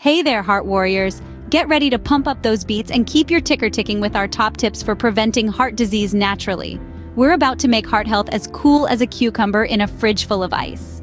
Hey there, heart warriors. Get ready to pump up those beats and keep your ticker ticking with our top tips for preventing heart disease naturally. We're about to make heart health as cool as a cucumber in a fridge full of ice.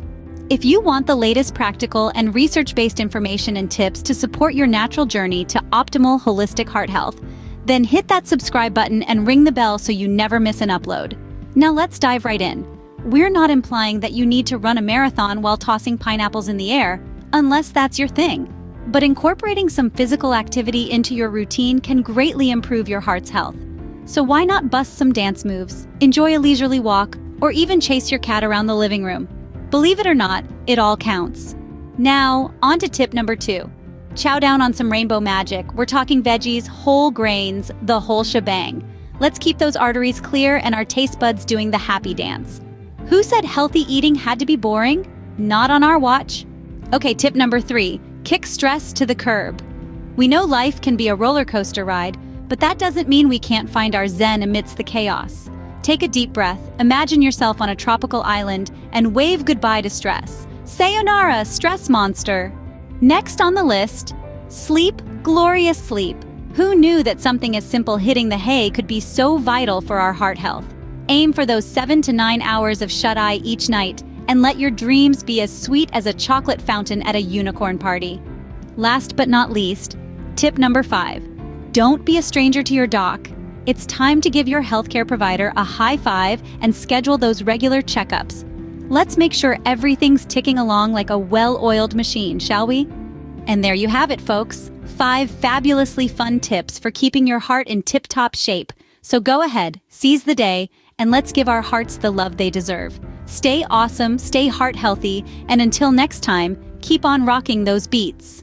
If you want the latest practical and research-based information and tips to support your natural journey to optimal holistic heart health, then hit that subscribe button and ring the bell so you never miss an upload. Now let's dive right in. We're not implying that you need to run a marathon while tossing pineapples in the air, unless that's your thing. But incorporating some physical activity into your routine can greatly improve your heart's health. So why not bust some dance moves, enjoy a leisurely walk, or even chase your cat around the living room? Believe it or not, it all counts. Now, on to tip number 2. Chow down on some rainbow magic. We're talking veggies, whole grains, the whole shebang. Let's keep those arteries clear and our taste buds doing the happy dance. Who said healthy eating had to be boring? Not on our watch. Okay, tip number 3. Kick stress to the curb. We know life can be a roller coaster ride, but that doesn't mean we can't find our zen amidst the chaos. Take a deep breath, imagine yourself on a tropical island, and wave goodbye to stress. Sayonara, stress monster. Next on the list, sleep, glorious sleep. Who knew that something as simple hitting the hay could be so vital for our heart health? Aim for those 7 to 9 hours of shut-eye each night, and let your dreams be as sweet as a chocolate fountain at a unicorn party. Last but not least, tip number 5. Don't be a stranger to your doc. It's time to give your healthcare provider a high five and schedule those regular checkups. Let's make sure everything's ticking along like a well-oiled machine, shall we? And there you have it, folks. 5 fabulously fun tips for keeping your heart in tip-top shape. So go ahead, seize the day, and let's give our hearts the love they deserve. Stay awesome, stay heart healthy, and until next time, keep on rocking those beats.